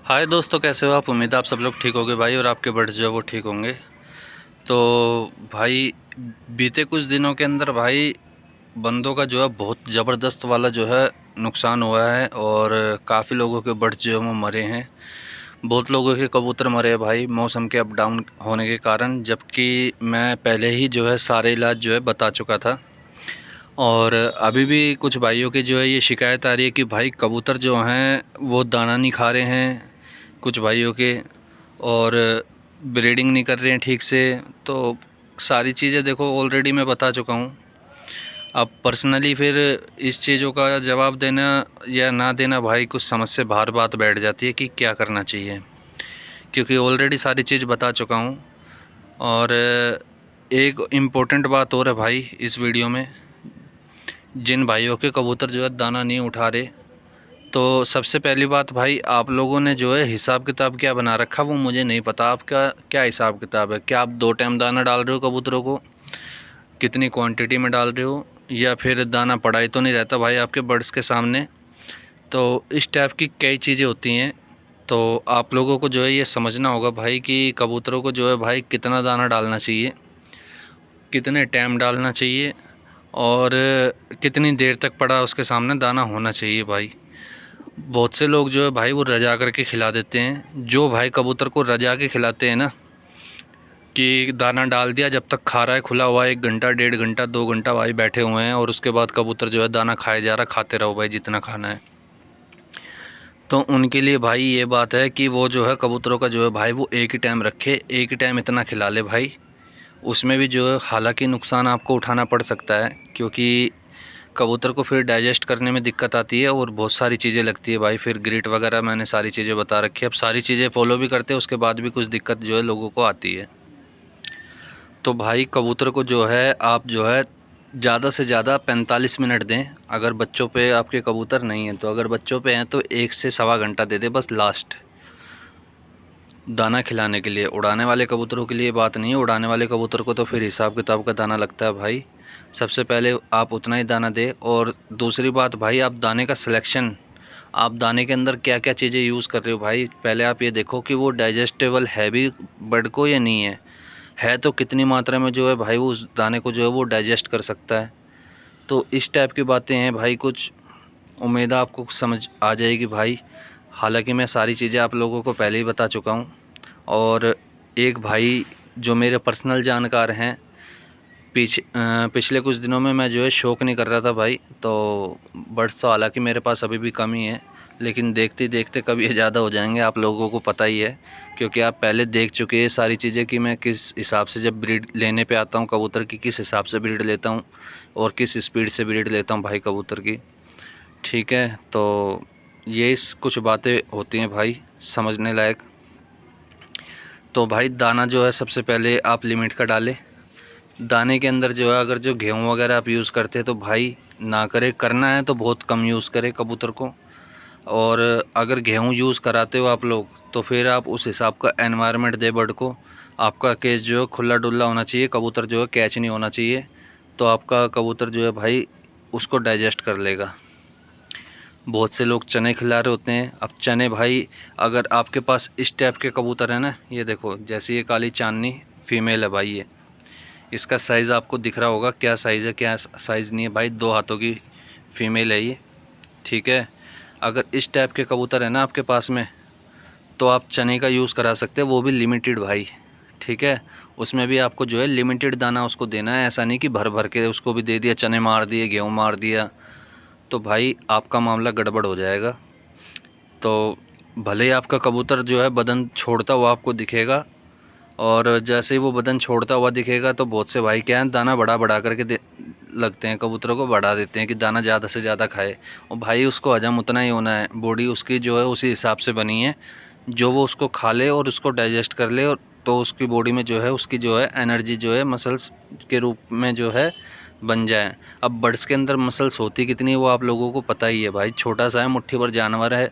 हाय दोस्तों, कैसे हो आप। उम्मीद है आप सब लोग ठीक होंगे भाई, और आपके बर्ड्स जो है वो ठीक होंगे। तो भाई, बीते कुछ दिनों के अंदर भाई बंदों का जो है बहुत ज़बरदस्त वाला जो है नुकसान हुआ है, और काफ़ी लोगों के बर्ड्स जो है वो मरे हैं। बहुत लोगों के कबूतर मरे हैं भाई, मौसम के अप डाउन होने के कारण। जबकि मैं पहले ही जो है सारे इलाज जो है बता चुका था। और अभी भी कुछ भाइयों की जो है ये शिकायत आ रही है कि भाई कबूतर जो हैं वो दाना नहीं खा रहे हैं, कुछ भाइयों के, और ब्रीडिंग नहीं कर रहे हैं ठीक से। तो सारी चीज़ें देखो ऑलरेडी मैं बता चुका हूँ। अब पर्सनली फिर इस चीज़ों का जवाब देना या ना देना भाई, कुछ समझ से बाहर बात बैठ जाती है कि क्या करना चाहिए, क्योंकि ऑलरेडी सारी चीज़ बता चुका हूँ। और एक इम्पोर्टेंट बात और है भाई इस वीडियो में, जिन भाइयों के कबूतर जो है दाना नहीं उठा रहे, तो सबसे पहली बात भाई, आप लोगों ने जो है हिसाब किताब क्या बना रखा वो मुझे नहीं पता। आपका क्या हिसाब किताब है? क्या आप 2 टाइम दाना डाल रहे हो कबूतरों को? कितनी क्वांटिटी में डाल रहे हो? या फिर दाना पड़ा ही तो नहीं रहता भाई आपके बर्ड्स के सामने? तो इस टाइप की कई चीज़ें होती हैं। तो आप लोगों को जो है ये समझना होगा भाई कि कबूतरों को जो है भाई कितना दाना डालना चाहिए, कितने टाइम डालना चाहिए, और कितनी देर तक पड़ा उसके सामने दाना होना चाहिए भाई। बहुत से लोग जो है भाई वो रजा करके खिला देते हैं। जो भाई कबूतर को रजा के खिलाते हैं ना, कि दाना डाल दिया, जब तक खा रहा है खुला हुआ है, 1 घंटा 1.5 घंटा 2 घंटा भाई बैठे हुए हैं, और उसके बाद कबूतर जो है दाना खाए जा रहा, खाते रहो भाई जितना खाना है। तो उनके लिए भाई ये बात है कि वो जो है कबूतरों का जो है भाई वो एक ही टाइम रखे, एक ही टाइम इतना खिला ले भाई। उसमें भी जो है हालांकि नुकसान आपको उठाना पड़ सकता है, क्योंकि कबूतर को फिर डाइजेस्ट करने में दिक्कत आती है और बहुत सारी चीज़ें लगती है भाई। फिर ग्रिट वगैरह मैंने सारी चीज़ें बता रखी है। अब सारी चीज़ें फॉलो भी करते हैं, उसके बाद भी कुछ दिक्कत जो है लोगों को आती है। तो भाई कबूतर को जो है आप जो है ज़्यादा से ज़्यादा 45 मिनट दें। अगर बच्चों पे आपके कबूतर नहीं हैं तो, अगर बच्चों पे हैं तो 1 से 1.25 घंटा दे दें बस लास्ट, दाना खिलाने के लिए। उड़ाने वाले कबूतरों के लिए बात नहीं है, उड़ाने वाले कबूतर को तो फिर हिसाब किताब का दाना लगता है भाई। सबसे पहले आप उतना ही दाना दें। और दूसरी बात भाई, आप दाने का सिलेक्शन, आप दाने के अंदर क्या क्या चीज़ें यूज़ कर रहे हो भाई, पहले आप ये देखो कि वो डाइजेस्टेबल है भी बर्ड को या नहीं है तो कितनी मात्रा में जो है भाई वो उस दाने को जो है वो डाइजेस्ट कर सकता है। तो इस टाइप की बातें हैं भाई। कुछ उम्मीद है आपको समझ आ जाएगी भाई। हालांकि मैं सारी चीज़ें आप लोगों को पहले ही बता चुका हूँ। और एक भाई जो मेरे पर्सनल जानकार हैं, पिछले कुछ दिनों में मैं जो है शौक नहीं कर रहा था भाई, तो बर्ड्स तो हालांकि मेरे पास अभी भी कम ही है, लेकिन देखते देखते कब ये ज़्यादा हो जाएंगे आप लोगों को पता ही है, क्योंकि आप पहले देख चुके हैं सारी चीज़ें कि मैं किस हिसाब से जब ब्रीड लेने पे आता हूँ कबूतर की, किस हिसाब से ब्रीड लेता हूँ और किस स्पीड से ब्रीड लेता हूँ भाई कबूतर की। ठीक है, तो ये कुछ बातें होती हैं भाई समझने लायक। तो भाई दाना जो है सबसे पहले आप लिमिट का डालें। दाने के अंदर जो है अगर जो गेहूँ वगैरह आप यूज़ करते हैं तो भाई ना करें, करना है तो बहुत कम यूज़ करें कबूतर को। और अगर गेहूँ यूज़ कराते हो आप लोग तो फिर आप उस हिसाब का एनवायरनमेंट दे बर्ड को। आपका केस जो है खुला डुल्ला होना चाहिए, कबूतर जो है कैच नहीं होना चाहिए, तो आपका कबूतर जो है भाई उसको डाइजेस्ट कर लेगा। बहुत से लोग चने खिला रहे होते हैं। अब चने भाई, अगर आपके पास इस टाइप के कबूतर है ना, ये देखो जैसे ये काली चांदनी फीमेल है भाई, ये इसका साइज़ आपको दिख रहा होगा, क्या साइज़ है क्या साइज़ नहीं है भाई। 2 हाथों की फ़ीमेल है ये। ठीक है, अगर इस टाइप के कबूतर है ना आपके पास में, तो आप चने का यूज़ करा सकते हैं, वो भी लिमिटेड भाई। ठीक है, उसमें भी आपको जो है लिमिटेड दाना उसको देना है, ऐसा नहीं कि भर भर के उसको भी दे दिया, चने मार दिए, गेहूँ मार दिया, तो भाई आपका मामला गड़बड़ हो जाएगा। तो भले ही आपका कबूतर जो है बदन छोड़ता हुआ आपको दिखेगा, और जैसे ही वो बदन छोड़ता हुआ दिखेगा तो बहुत से भाई क्या है, दाना बढ़ा बढ़ा करके लगते हैं, कबूतरों को बढ़ा देते हैं कि दाना ज़्यादा से ज़्यादा खाए। और भाई उसको हजम उतना ही होना है, बॉडी उसकी जो है उसी हिसाब से बनी है, जो वो उसको खा ले और उसको डाइजेस्ट कर ले, और तो उसकी बॉडी में जो है उसकी जो है एनर्जी जो है मसल्स के रूप में जो है बन जाए। अब बर्ड्स के अंदर मसल्स होती कितनी है वो आप लोगों को पता ही है भाई, छोटा सा है, मुट्ठी भर जानवर है।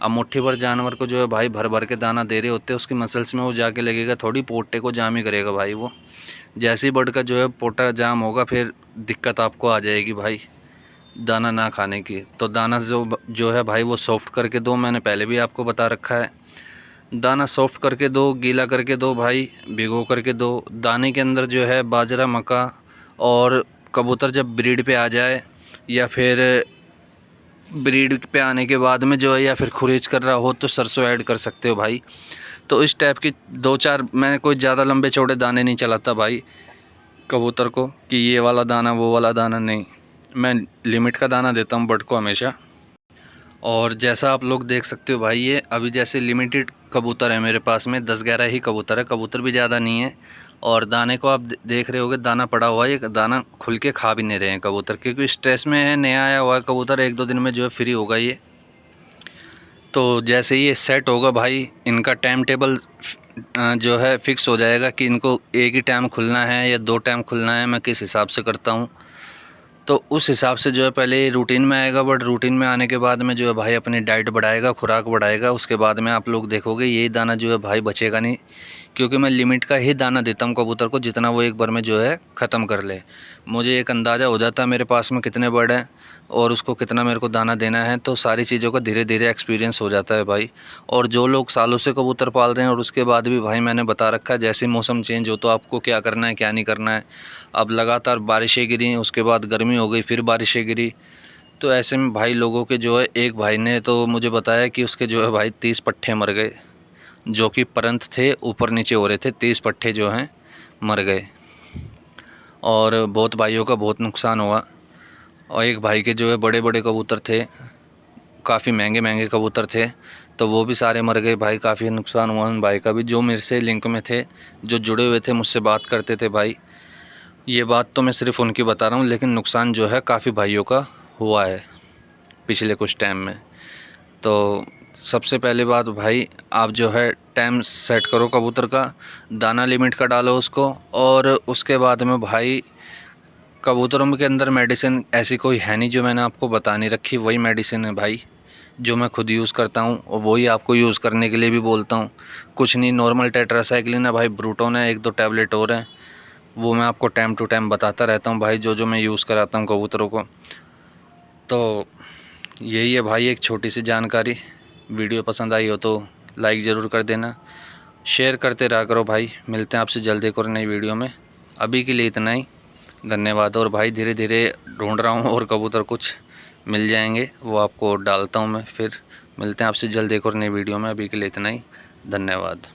अब मुट्ठी भर जानवर को जो है भाई भर भर के दाना दे रहे होते हैं, उसकी मसल्स में वो जाके लगेगा थोड़ी, पोटे को जाम ही करेगा भाई वो। जैसे ही बर्ड का जो है पोटा जाम होगा फिर दिक्कत आपको आ जाएगी भाई। दाना ना खाने की। तो दाना जो है भाई वो सॉफ्ट करके दो, मैंने पहले भी आपको बता रखा है। दाना सॉफ्ट करके दो, गीला करके दो भाई, भिगो करके दो। दाने के अंदर जो है बाजरा, मक्का, और कबूतर जब ब्रीड पे आ जाए या फिर ब्रीड पे आने के बाद में जो है या फिर खुरीज कर रहा हो तो सरसों ऐड कर सकते हो भाई। तो इस टाइप की 2-4, मैंने कोई ज़्यादा लंबे चौड़े दाने नहीं चलाता भाई कबूतर को कि ये वाला दाना वो वाला दाना, नहीं, मैं लिमिट का दाना देता हूँ बर्ड को हमेशा। और जैसा आप लोग देख सकते हो भाई, ये अभी जैसे लिमिटेड कबूतर है मेरे पास में, 10-11 ही कबूतर है, कबूतर भी ज़्यादा नहीं है। और दाने को आप देख रहे होगे, दाना पड़ा हुआ है, ये दाना खुल के खा भी नहीं रहे हैं कबूतर, क्योंकि स्ट्रेस में है, नया आया हुआ है कबूतर, 1-2 दिन में जो है फ्री होगा ये। तो जैसे ही ये सेट होगा भाई, इनका टाइम टेबल जो है फिक्स हो जाएगा कि इनको एक ही टाइम खुलना है या 2 टाइम खुलना है, मैं किस हिसाब से करता हूँ। तो उस हिसाब से जो है पहले रूटीन में आएगा, बट रूटीन में आने के बाद में जो है भाई अपनी डाइट बढ़ाएगा, खुराक बढ़ाएगा। उसके बाद में आप लोग देखोगे यही दाना जो है भाई बचेगा नहीं, क्योंकि मैं लिमिट का ही दाना देता हूँ कबूतर को, जितना वो एक बार में जो है ख़त्म कर ले। मुझे एक अंदाज़ा हो जाता है मेरे पास में कितने बर्ड हैं और उसको कितना मेरे को दाना देना है, तो सारी चीज़ों का धीरे धीरे एक्सपीरियंस हो जाता है भाई। और जो लोग सालों से कबूतर पाल रहे हैं और उसके बाद भी भाई मैंने बता रखा है, जैसे मौसम चेंज हो तो आपको क्या करना है क्या नहीं करना है। अब लगातार बारिशें गिरी, उसके बाद गर्मी हो गई, फिर बारिशें गिरी, तो ऐसे में भाई लोगों के जो है, एक भाई ने तो मुझे बताया कि उसके जो है भाई 30 पट्ठे मर गए, जो कि परंत थे, ऊपर नीचे हो रहे थे, 30 पट्ठे जो हैं मर गए। और बहुत भाइयों का बहुत नुकसान हुआ। और एक भाई के जो है बड़े बड़े कबूतर थे, काफ़ी महंगे महंगे कबूतर थे, तो वो भी सारे मर गए भाई। काफ़ी नुकसान हुआ उन भाई का भी, जो मेरे से लिंक में थे, जो जुड़े हुए थे, मुझसे बात करते थे भाई। ये बात तो मैं सिर्फ उनकी बता रहा हूँ, लेकिन नुकसान जो है काफ़ी भाइयों का हुआ है पिछले कुछ टाइम में। तो सबसे पहले बात भाई, आप जो है टाइम सेट करो कबूतर का, दाना लिमिट का डालो उसको। और उसके बाद में भाई कबूतरों के अंदर मेडिसिन ऐसी कोई है नहीं जो मैंने आपको बता नहीं रखी, वही मेडिसिन है भाई जो मैं खुद यूज़ करता हूँ, और वही आपको यूज़ करने के लिए भी बोलता हूँ। कुछ नहीं, नॉर्मल टेट्रासाइक्लिन है भाई, ब्रूटोन है, 1-2 टैबलेट और हैं, वो मैं आपको टाइम टू टाइम बताता रहता हूँ भाई, जो मैं यूज़ कराता हूँ कबूतरों को। तो यही है भाई एक छोटी सी जानकारी। वीडियो पसंद आई हो तो लाइक ज़रूर कर देना, शेयर करते रहा करो भाई। मिलते हैं आपसे जल्दी एक और नई वीडियो में। अभी के लिए इतना ही, धन्यवाद। और भाई धीरे धीरे ढूंढ रहा हूँ और कबूतर, कुछ मिल जाएंगे वो आपको डालता हूँ मैं। फिर मिलते हैं आपसे जल्दी एक और नई वीडियो में। अभी के लिए इतना ही, धन्यवाद।